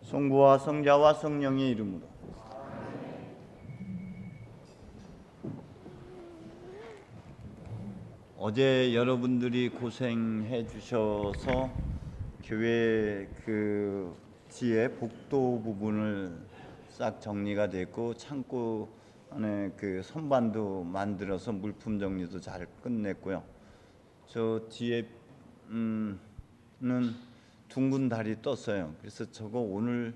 성부와 성자와 성령의 이름으로. 어제 여러분들이 고생해 주셔서 교회 그 뒤에 복도 부분을 싹 정리가 됐고 창고 안에 그 선반도 만들어서 물품 정리도 잘 끝냈고요. 저 뒤에는 둥근 달이 떴어요. 그래서 저거 오늘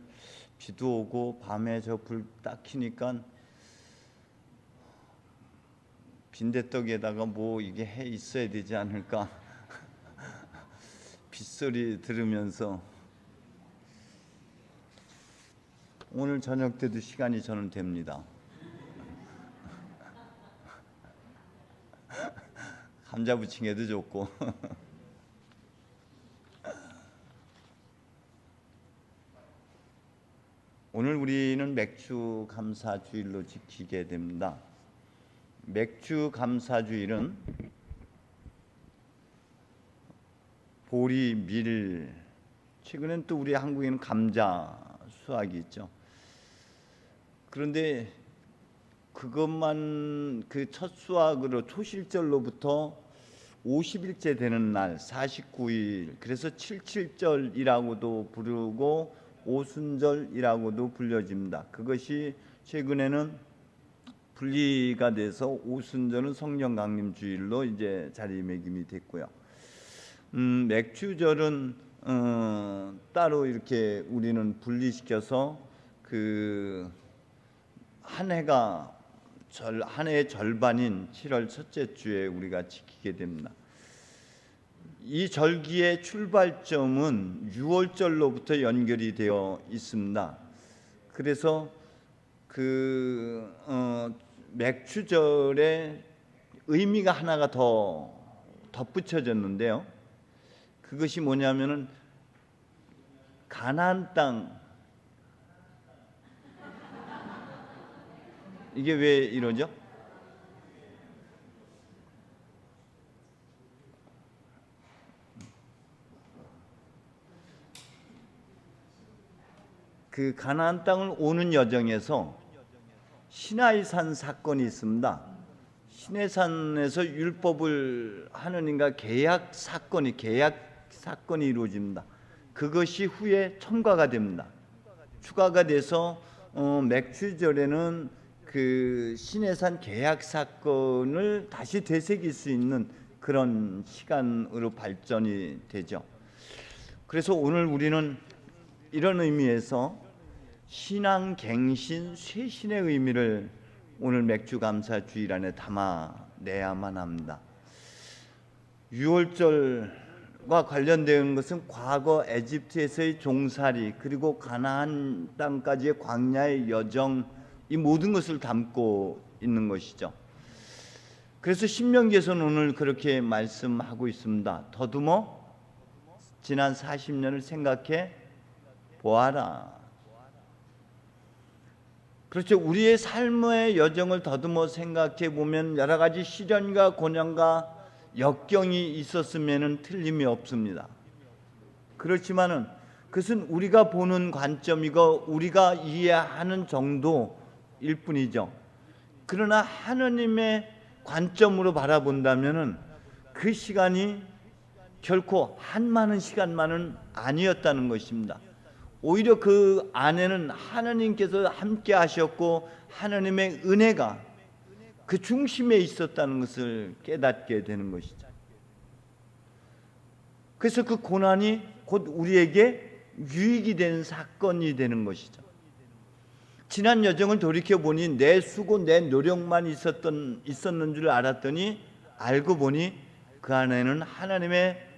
비도 오고 밤에 저 불 딱 켜니까 빈대떡에다가 뭐 이게 해 있어야 되지 않을까 빗소리 들으면서 오늘 저녁 때도 시간이 저는 됩니다. 감자 부침개도 좋고 오늘 우리는 맥주 감사주일로 지키게 됩니다. 맥주 감사주일은 보리, 밀, 최근엔 또 우리 한국에는 감자 수확이 있죠. 그런데 그것만 그 첫 수확으로 초실절로부터 50일째 되는 날 49일, 그래서 77절이라고도 부르고 오순절이라고도 불려집니다. 그것이 최근에는 분리가 돼서 오순절은 성령 강림 주일로 이제 자리매김이 됐고요. 맥주절은 따로 이렇게 우리는 분리시켜서 그 한 해가 한 해의 절반인 7월 첫째 주에 우리가 지키게 됩니다. 이 절기의 출발점은 6월절로부터 연결이 되어 있습니다. 그래서 그 맥주절에 의미가 하나가 더 덧붙여졌는데요. 그것이 뭐냐면은 가나안 땅, 이게 왜 이러죠? 그 가나안 땅을 오는 여정에서 시나이산 사건이 있습니다. 시내산에서 율법을 하느님과 계약 사건이 이루어집니다. 그것이 후에 첨가가 됩니다. 추가가 돼서 맥주절에는 그 시내산 계약 사건을 다시 되새길 수 있는 그런 시간으로 발전이 되죠. 그래서 오늘 우리는 이런 의미에서 신앙 갱신 쇄신의 의미를 오늘 맥주 감사 주일 안에 담아내야만 합니다. 6월절과 관련된 것은 과거 에집트에서의 종살이 그리고 가나안 땅까지의 광야의 여정, 이 모든 것을 담고 있는 것이죠. 그래서 신명기에서는 오늘 그렇게 말씀하고 있습니다. 더듬어 지난 40년을 생각해 보아라. 그렇죠. 우리의 삶의 여정을 더듬어 생각해 보면 여러 가지 시련과 고난과 역경이 있었으면은 틀림이 없습니다. 그렇지만은 그것은 우리가 보는 관점이고 우리가 이해하는 정도일 뿐이죠. 그러나 하느님의 관점으로 바라본다면은 그 시간이 결코 한많은 시간만은 아니었다는 것입니다. 오히려 그 안에는 하나님께서 함께 하셨고 하나님의 은혜가 그 중심에 있었다는 것을 깨닫게 되는 것이죠. 그래서 그 고난이 곧 우리에게 유익이 되는 사건이 되는 것이죠. 지난 여정을 돌이켜보니 내 수고 내 노력만 있었는 줄 알았더니 알고 보니 그 안에는 하나님의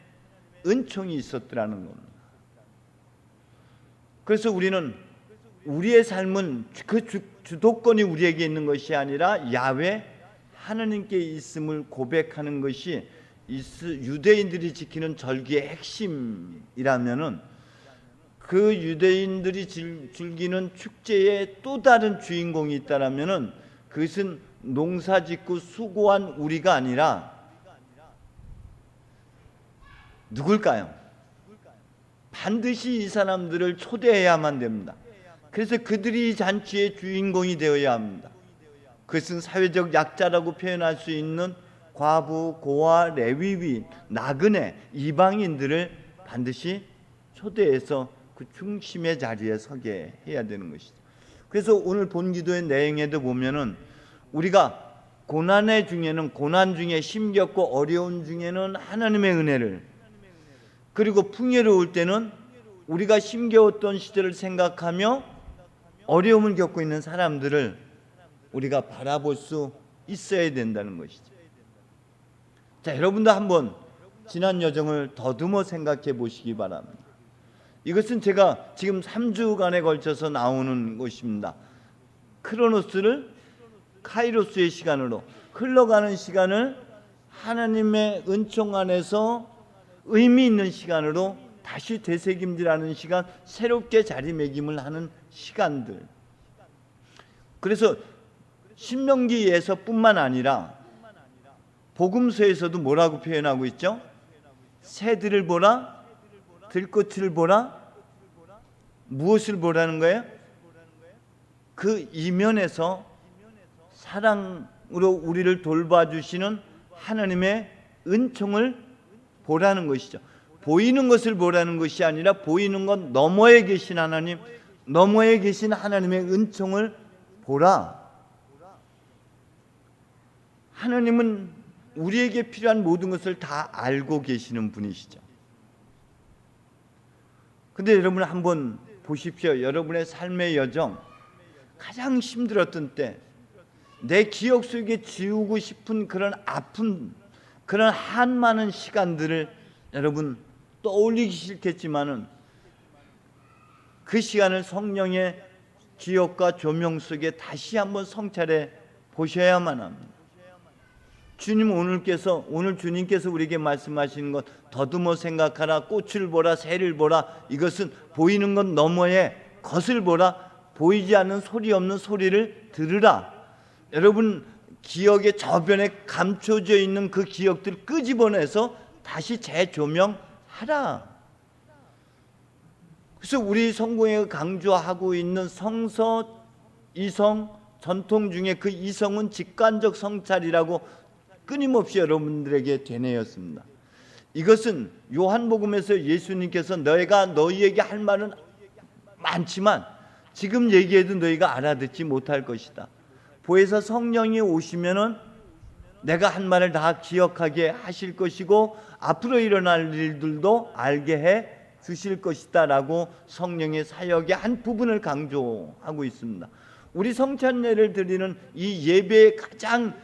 은총이 있었더라는 겁니다. 그래서 우리는 우리의 삶은 그 주도권이 우리에게 있는 것이 아니라 야훼 하나님께 있음을 고백하는 것이 유대인들이 지키는 절기의 핵심이라면은 그 유대인들이 즐기는 축제의 또 다른 주인공이 있다라면은 그것은 농사짓고 수고한 우리가 아니라 누굴까요? 반드시 이 사람들을 초대해야만 됩니다. 그래서 그들이 이 잔치의 주인공이 되어야 합니다. 그것은 사회적 약자라고 표현할 수 있는 과부, 고아, 레위인, 나그네, 이방인들을 반드시 초대해서 그 중심의 자리에 서게 해야 되는 것이죠. 그래서 오늘 본 기도의 내용에도 보면은 우리가 고난 중에 힘겹고 어려운 중에는 하나님의 은혜를, 그리고 풍요로울 때는 우리가 힘겨웠던 시절을 생각하며 어려움을 겪고 있는 사람들을 우리가 바라볼 수 있어야 된다는 것이죠. 자, 여러분도 한번 지난 여정을 더듬어 생각해 보시기 바랍니다. 이것은 제가 지금 3주간에 걸쳐서 나오는 것입니다. 크로노스를 카이로스의 시간으로, 흘러가는 시간을 하나님의 은총 안에서 의미 있는 시간으로 다시 되새김질하는 시간, 새롭게 자리매김을 하는 시간들. 그래서 신명기에서뿐만 아니라 복음서에서도 뭐라고 표현하고 있죠? 새들을 보라, 들꽃을 보라. 무엇을 보라는 거예요? 그 이면에서 사랑으로 우리를 돌봐주시는 하나님의 은총을 보라는 것이죠. 보이는 것을 보라는 것이 아니라 보이는 것 너머에 계신 하나님, 너머에 계신 하나님의 은총을 보라. 하나님은 우리에게 필요한 모든 것을 다 알고 계시는 분이시죠. 근데 여러분 한번 보십시오. 여러분의 삶의 여정, 가장 힘들었던 때, 내 기억 속에 지우고 싶은 그런 아픈, 그런 한 많은 시간들을 여러분 떠올리기 싫겠지만은 그 시간을 성령의 기억과 조명 속에 다시 한번 성찰해 보셔야만 합니다. 오늘 주님께서 우리에게 말씀하시는 것, 더듬어 생각하라, 꽃을 보라, 새를 보라. 이것은 보이는 것 너머에 것을 보라, 보이지 않는 소리 없는 소리를 들으라. 여러분 기억의 저변에 감춰져 있는 그 기억들을 끄집어내서 다시 재조명하라. 그래서 우리 성공에 강조하고 있는 성서, 이성, 전통 중에 그 이성은 직관적 성찰이라고 끊임없이 여러분들에게 되뇌었습니다. 이것은 요한복음에서 예수님께서 너희가 너희에게 할 말은 많지만 지금 얘기해도 너희가 알아듣지 못할 것이다. 보혜사 성령이 오시면은 내가 한 말을 다 기억하게 하실 것이고 앞으로 일어날 일들도 알게 해 주실 것이다 라고 성령의 사역의 한 부분을 강조하고 있습니다. 우리 성찬례를 드리는 이 예배의 가장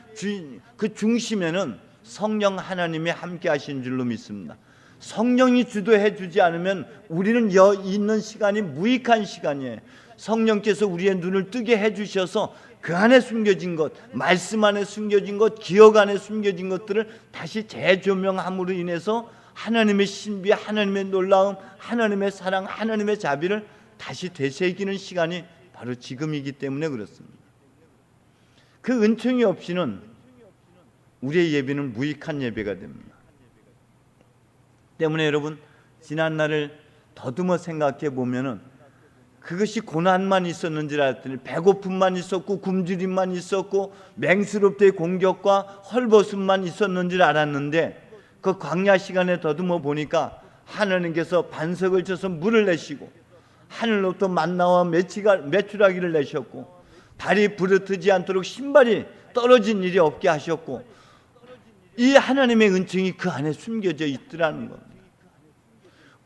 그 중심에는 성령 하나님이 함께 하신 줄로 믿습니다. 성령이 주도해 주지 않으면 우리는 있는 시간이 무익한 시간이에요. 성령께서 우리의 눈을 뜨게 해 주셔서 그 안에 숨겨진 것, 말씀 안에 숨겨진 것, 기억 안에 숨겨진 것들을 다시 재조명함으로 인해서 하나님의 신비, 하나님의 놀라움, 하나님의 사랑, 하나님의 자비를 다시 되새기는 시간이 바로 지금이기 때문에 그렇습니다. 그 은총이 없이는 우리의 예배는 무익한 예배가 됩니다. 때문에 여러분 지난 날을 더듬어 생각해 보면은 그것이 고난만 있었는지 알았더니 배고픔만 있었고 굶주림만 있었고 맹수롭대의 공격과 헐벗음만 있었는지 알았는데 그 광야 시간에 더듬어 보니까 하나님께서 반석을 쳐서 물을 내시고 하늘로부터 만나와 메추라기를 내셨고 발이 부르트지 않도록 신발이 떨어진 일이 없게 하셨고 이 하나님의 은총이 그 안에 숨겨져 있더라는 겁니다.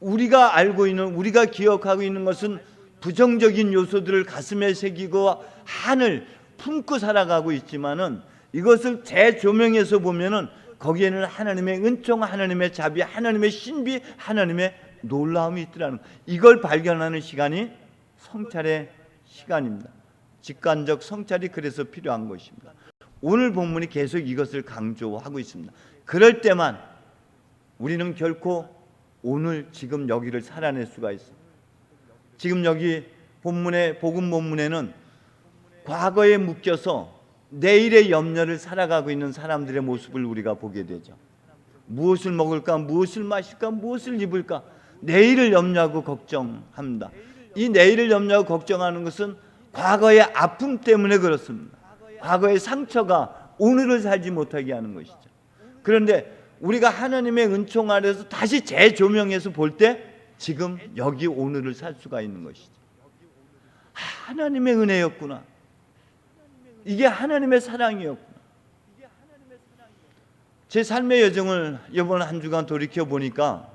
우리가 알고 있는, 우리가 기억하고 있는 것은 부정적인 요소들을 가슴에 새기고 한을 품고 살아가고 있지만은 이것을 재조명해서 보면은 거기에는 하나님의 은총, 하나님의 자비, 하나님의 신비, 하나님의 놀라움이 있더라는 것. 이걸 발견하는 시간이 성찰의 시간입니다. 직관적 성찰이 그래서 필요한 것입니다. 오늘 본문이 계속 이것을 강조하고 있습니다. 그럴 때만 우리는 결코 오늘 지금 여기를 살아낼 수가 있습니다. 지금 여기 본문의 복음 본문에는 과거에 묶여서 내일의 염려를 살아가고 있는 사람들의 모습을 우리가 보게 되죠. 무엇을 먹을까, 무엇을 마실까, 무엇을 입을까, 내일을 염려하고 걱정합니다. 이 내일을 염려하고 걱정하는 것은 과거의 아픔 때문에 그렇습니다. 과거의 상처가 오늘을 살지 못하게 하는 것이죠. 그런데 우리가 하나님의 은총 아래서 다시 재조명해서 볼 때 지금 여기 오늘을 살 수가 있는 것이죠. 하나님의 은혜였구나. 이게 하나님의 사랑이었구나. 제 삶의 여정을 이번 한 주간 돌이켜 보니까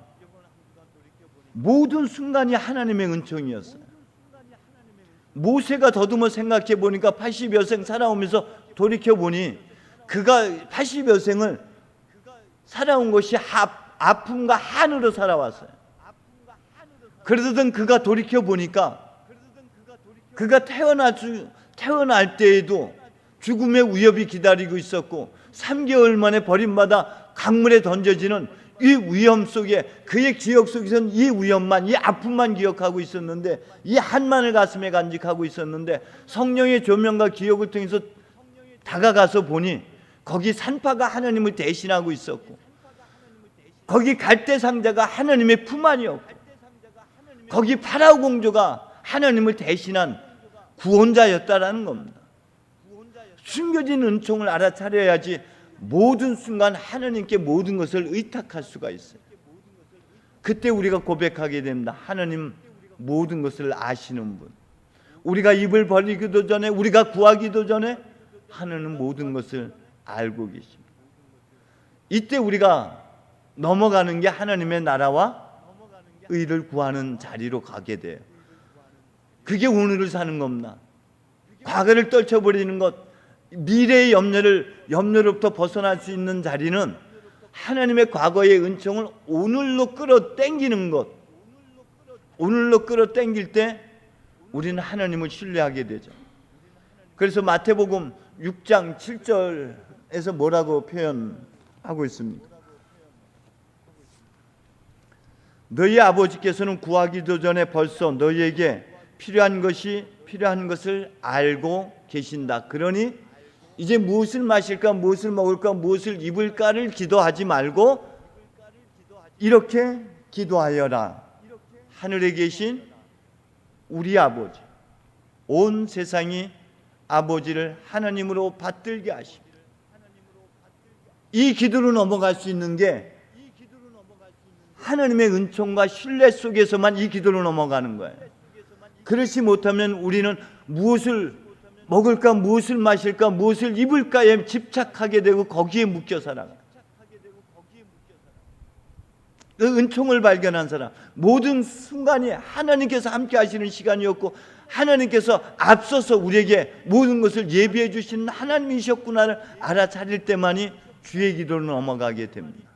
모든 순간이 하나님의 은총이었어요. 모세가 더듬어 생각해 보니까 80여 생 살아오면서 돌이켜 보니 그가 80여 생을 살아온 것이 아픔과 한으로 살아왔어요. 그러던 그가 돌이켜 보니까 그가 태어날 때에도 죽음의 위협이 기다리고 있었고 3개월 만에 버림받아 강물에 던져지는 이 위험 속에 그의 기억 속에서는 이 위험만, 이 아픔만 기억하고 있었는데, 이 한만을 가슴에 간직하고 있었는데 성령의 조명과 기억을 통해서 다가가서 보니 거기 산파가 하나님을 대신하고 있었고, 거기 갈대 상자가 하나님의 품 안이었고, 거기 파라오 공주가 하나님을 대신한 구원자였다라는 겁니다. 숨겨진 은총을 알아차려야지 모든 순간 하나님께 모든 것을 의탁할 수가 있어요. 그때 우리가 고백하게 됩니다. 하나님 모든 것을 아시는 분, 우리가 입을 벌리기도 전에, 우리가 구하기도 전에 하나님 모든 것을 알고 계십니다. 이때 우리가 넘어가는 게 하나님의 나라와 의를 구하는 자리로 가게 돼요. 그게 오늘을 사는 겁니다. 과거를 떨쳐버리는 것, 미래의 염려로부터 벗어날 수 있는 자리는 하나님의 과거의 은총을 오늘로 끌어당기는 것. 오늘로 끌어당길 때 우리는 하나님을 신뢰하게 되죠. 그래서 마태복음 6장 7절에서 뭐라고 표현하고 있습니까? 너희 아버지께서는 구하기도 전에 벌써 너희에게 필요한 것을 알고 계신다. 그러니 이제 무엇을 마실까, 무엇을 먹을까, 무엇을 입을까를 기도하지 말고 이렇게 기도하여라. 하늘에 계신 우리 아버지, 온 세상이 아버지를 하나님으로 받들게 하시고, 이 기도로 넘어갈 수 있는 게 하나님의 은총과 신뢰 속에서만 이 기도로 넘어가는 거예요. 그렇지 못하면 우리는 무엇을 먹을까, 무엇을 마실까, 무엇을 입을까에 집착하게 되고 거기에 묶여 살아가요. 그 은총을 발견한 사람, 모든 순간이 하나님께서 함께 하시는 시간이었고 하나님께서 앞서서 우리에게 모든 것을 예비해 주시는 하나님이셨구나를 알아차릴 때만이 주의 기도로 넘어가게 됩니다.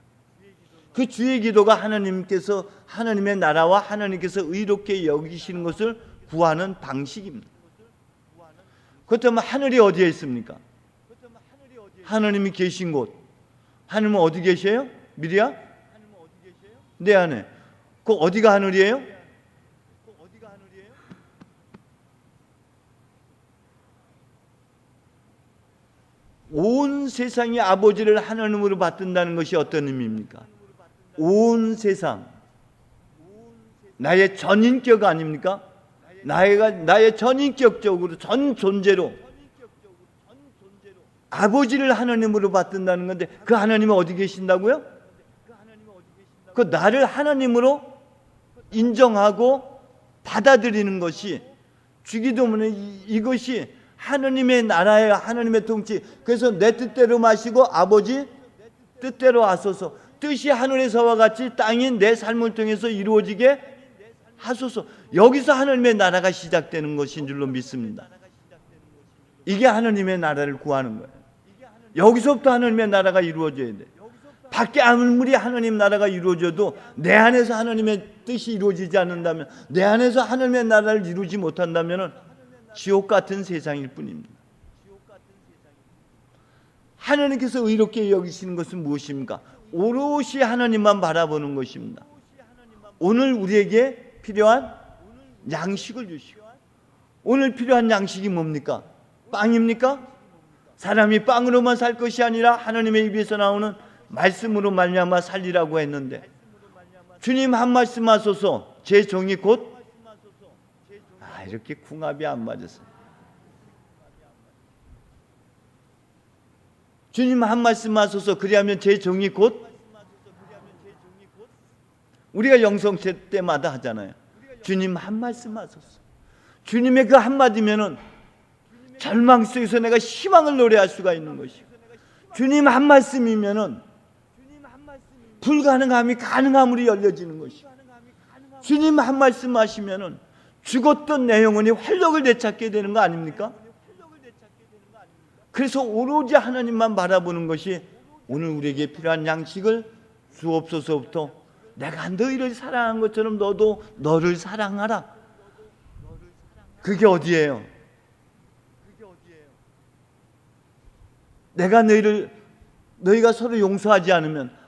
그 주의 기도가 하나님의 나라와 하나님께서 의롭게 여기시는 것을 구하는 방식입니다. 그렇다면 하늘이 어디에 있습니까? 하나님이 계신 곳. 하나님은 어디 계세요? 미리야? 내 안에. 그 어디가 하늘이에요? 온 세상이 아버지를 하나님으로 받든다는 것이 어떤 의미입니까? 온 세상, 나의 전인격 아닙니까? 나의 전인격적으로, 전 존재로 아버지를 하나님으로 받든다는 건데, 그 하나님은 어디 계신다고요? 그 나를 하나님으로 인정하고 받아들이는 것이 주기도문에 이것이 하나님의 나라예요. 하나님의 통치. 그래서 내 뜻대로 마시고 아버지 뜻대로 하소서. 뜻이 하늘에서와 같이 땅인 내 삶을 통해서 이루어지게 하소서. 여기서 하나님의 나라가 시작되는 것인 줄로 믿습니다. 이게 하나님의 나라를 구하는 거예요. 여기서부터 하나님의 나라가 이루어져야 돼. 밖에 아무리 하나님 나라가 이루어져도 내 안에서 하나님의 뜻이 이루어지지 않는다면, 내 안에서 하나님의 나라를 이루지 못한다면 지옥 같은 세상일 뿐입니다. 하나님께서 의롭게 여기시는 것은 무엇입니까? 오롯이 하나님만 바라보는 것입니다. 오늘 우리에게 필요한 양식을 주시고, 오늘 필요한 양식이 뭡니까? 빵입니까? 사람이 빵으로만 살 것이 아니라 하나님의 입에서 나오는 말씀으로 말미암아 살리라고 했는데, 주님 한 말씀 하소서 제 종이 곧 이렇게 궁합이 안 맞았어요. 주님 한 말씀 하소서 그리하면 제 종이 곧 우리가 영성체 때마다 하잖아요. 주님 한 말씀 하소서. 주님의 그 한마디면은 절망 속에서 내가 희망을 노래할 수가 있는 것이고, 주님 한 말씀이면은 불가능함이 가능함으로 열려지는 것이고, 주님 한 말씀 하시면은 죽었던 내 영혼이 활력을 되찾게 되는 거 아닙니까? 그래서 오로지 하나님만 바라보는 것이 오늘 우리에게 필요한 양식을 주옵소서부터 내가 너희를 사랑한 것처럼 너도 너를 사랑하라. 그게 어디예요? 내가 너희가 서로 용서하지 않으면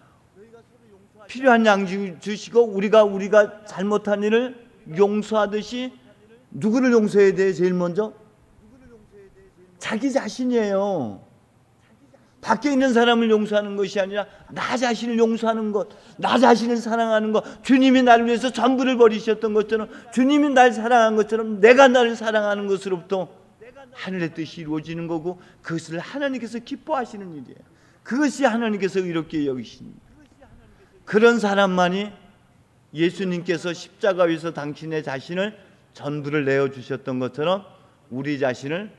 필요한 양식을 주시고 우리가 잘못한 일을 용서하듯이 누구를 용서해야 돼요? 제일 먼저 자기 자신이에요. 밖에 있는 사람을 용서하는 것이 아니라 나 자신을 용서하는 것, 나 자신을 사랑하는 것. 주님이 나를 위해서 전부를 버리셨던 것처럼, 주님이 날 사랑한 것처럼 내가 나를 사랑하는 것으로부터 하늘의 뜻이 이루어지는 거고, 그것을 하나님께서 기뻐하시는 일이에요. 그것이 하나님께서 이렇게 여기십니다. 그런 사람만이 예수님께서 십자가 위에서 당신의 자신을 전부를 내어주셨던 것처럼 우리 자신을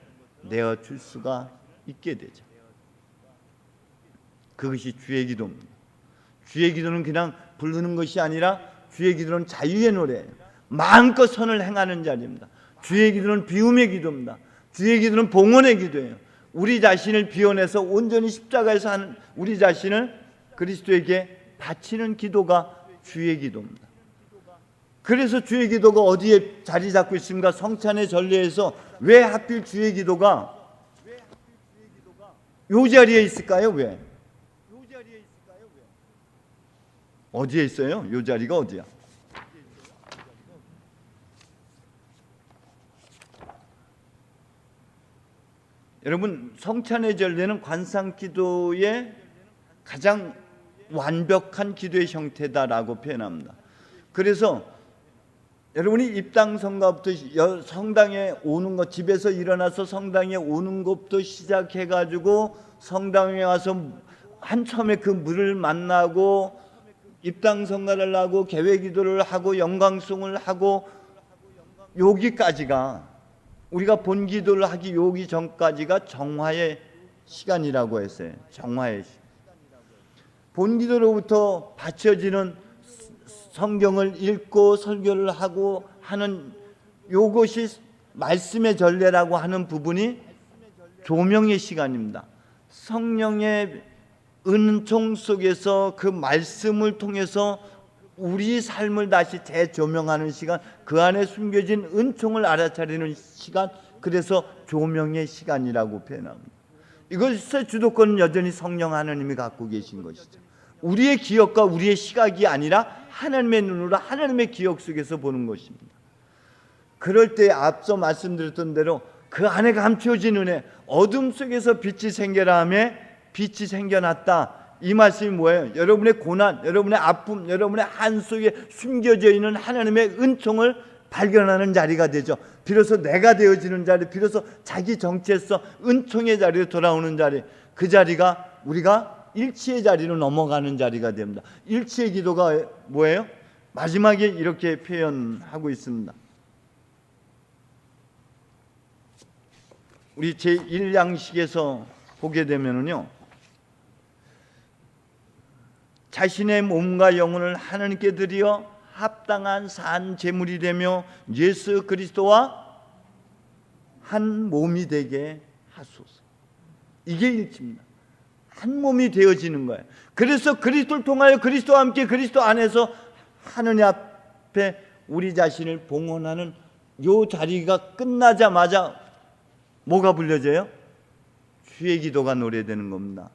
내어줄 수가 있게 되죠. 그것이 주의 기도입니다. 주의 기도는 그냥 부르는 것이 아니라 주의 기도는 자유의 노래예요. 마음껏 선을 행하는 자리입니다. 주의 기도는 비움의 기도입니다. 주의 기도는 봉헌의 기도예요. 우리 자신을 비워내서 온전히 십자가에서 하는 우리 자신을 그리스도에게 바치는 기도가 주의 기도입니다. 그래서 주의 기도가 어디에 자리 잡고 있습니까? 성찬의 전례에서 왜 하필 주의 기도가 이 자리에 있을까요? 왜? 어디에 있어요? 이 자리가 어디야? 여러분, 성찬의 전례는 관상기도의 가장 완벽한 기도의 형태다라고 표현합니다. 그래서 여러분이 입당성가부터 성당에 오는 것, 집에서 일어나서 성당에 오는 것부터 시작해가지고 성당에 와서 한 처음에 그 물을 만나고 입당성가를 하고 계회기도를 하고 영광송을 하고 여기까지가 우리가 본기도를 하기 여기 전까지가 정화의 시간이라고 했어요. 정화의 시간. 본기도로부터 바쳐지는 성경을 읽고 설교를 하고 하는 요것이 말씀의 전례라고 하는 부분이 조명의 시간입니다. 성령의 은총 속에서 그 말씀을 통해서 우리 삶을 다시 재조명하는 시간, 그 안에 숨겨진 은총을 알아차리는 시간, 그래서 조명의 시간이라고 표현합니다. 이것의 주도권은 여전히 성령 하나님이 갖고 계신 것이죠. 우리의 기억과 우리의 시각이 아니라 하나님의 눈으로 하나님의 기억 속에서 보는 것입니다. 그럴 때 앞서 말씀드렸던 대로 그 안에 감추어진 은혜, 어둠 속에서 빛이 생겨라 하며 빛이 생겨났다. 이 말씀이 뭐예요? 여러분의 고난, 여러분의 아픔, 여러분의 한 속에 숨겨져 있는 하나님의 은총을 발견하는 자리가 되죠. 비로소 내가 되어지는 자리, 비로소 자기 정체에서 은총의 자리로 돌아오는 자리, 그 자리가 우리가 일치의 자리로 넘어가는 자리가 됩니다. 일치의 기도가 뭐예요? 마지막에 이렇게 표현하고 있습니다. 우리 제1양식에서 보게 되면은요, 자신의 몸과 영혼을 하나님께 드려 합당한 산 제물이 되며 예수 그리스도와 한 몸이 되게 하소서. 이게 일치입니다. 한 몸이 되어지는 거예요. 그래서 그리스도를 통하여 그리스도와 함께 그리스도 안에서 하느님 앞에 우리 자신을 봉헌하는 요 자리가 끝나자마자 뭐가 불려져요? 주의 기도가 노래되는 겁니다.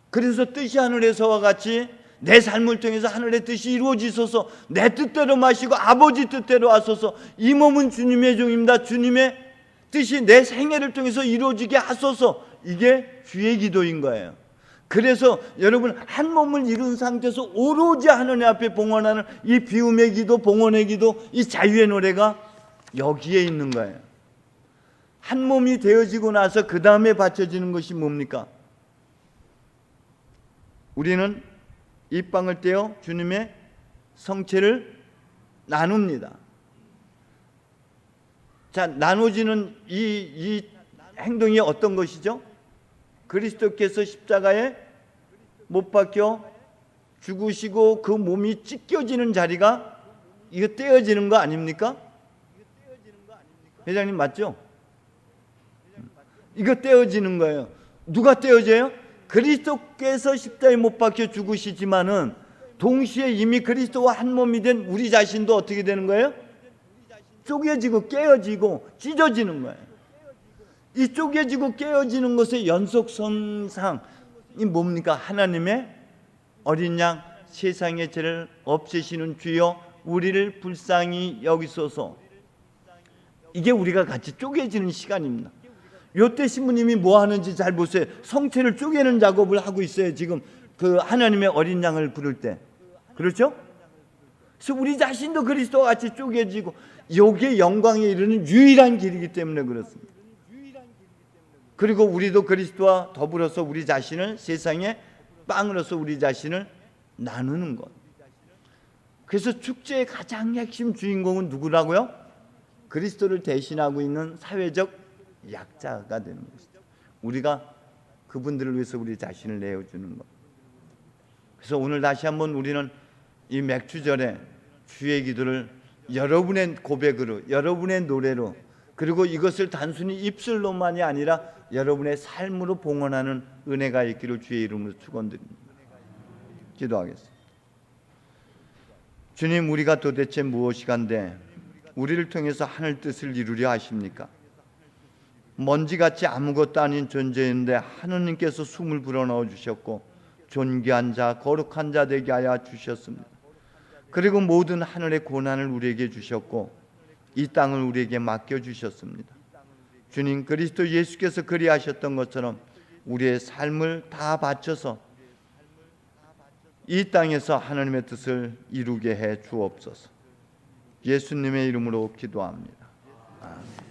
그래서 뜻이 하늘에서와 같이 내 삶을 통해서 하늘의 뜻이 이루어지소서. 내 뜻대로 마시고 아버지 뜻대로 하소서. 이 몸은 주님의 종입니다. 주님의 뜻이 내 생애를 통해서 이루어지게 하소서. 이게 주의 기도인 거예요. 그래서 여러분 한 몸을 이룬 상태에서 오로지 하나님 앞에 봉헌하는 이 비움의 기도, 봉헌의 기도, 이 자유의 노래가 여기에 있는 거예요. 한 몸이 되어지고 나서 그 다음에 바쳐지는 것이 뭡니까? 우리는 이 빵을 떼어 주님의 성체를 나눕니다. 자, 나눠지는 이 행동이 어떤 것이죠? 그리스도께서 십자가에 못 박혀 죽으시고 그 몸이 찢겨지는 자리가 이거 떼어지는 거 아닙니까? 회장님 맞죠? 이거 떼어지는 거예요. 누가 떼어져요? 그리스도께서 십자가에 못 박혀 죽으시지만은 동시에 이미 그리스도와 한 몸이 된 우리 자신도 어떻게 되는 거예요? 쪼개지고 깨어지고 찢어지는 거예요. 이 쪼개지고 깨어지는 것의 연속선상이 뭡니까? 하나님의 어린 양 세상의 죄를 없애시는 주여 우리를 불쌍히 여기소서. 이게 우리가 같이 쪼개지는 시간입니다. 요때 신부님이 뭐 하는지 잘 보세요. 성체를 쪼개는 작업을 하고 있어요. 지금 그 하나님의 어린 양을 부를 때. 그렇죠? 그래서 우리 자신도 그리스도와 같이 쪼개지고 요게 영광에 이르는 유일한 길이기 때문에 그렇습니다. 그리고 우리도 그리스도와 더불어서 우리 자신을 세상의 빵으로서 우리 자신을 나누는 것. 그래서 축제의 가장 핵심 주인공은 누구라고요? 그리스도를 대신하고 있는 사회적 약자가 되는 것이죠. 우리가 그분들을 위해서 우리 자신을 내어주는 것. 그래서 오늘 다시 한번 우리는 이 맥주절에 주의 기도를 여러분의 고백으로, 여러분의 노래로, 그리고 이것을 단순히 입술로만이 아니라 여러분의 삶으로 봉헌하는 은혜가 있기를 주의 이름으로 축원드립니다. 기도하겠습니다. 주님, 우리가 도대체 무엇이간데 우리를 통해서 하늘 뜻을 이루려 하십니까? 먼지같이 아무것도 아닌 존재인데 하느님께서 숨을 불어넣어 주셨고 존귀한 자, 거룩한 자 되게 하여 주셨습니다. 그리고 모든 하늘의 고난을 우리에게 주셨고 이 땅을 우리에게 맡겨주셨습니다. 주님, 그리스도 예수께서 그리하셨던 것처럼 우리의 삶을 다 바쳐서 이 땅에서 하나님의 뜻을 이루게 해 주옵소서. 예수님의 이름으로 기도합니다. 아멘.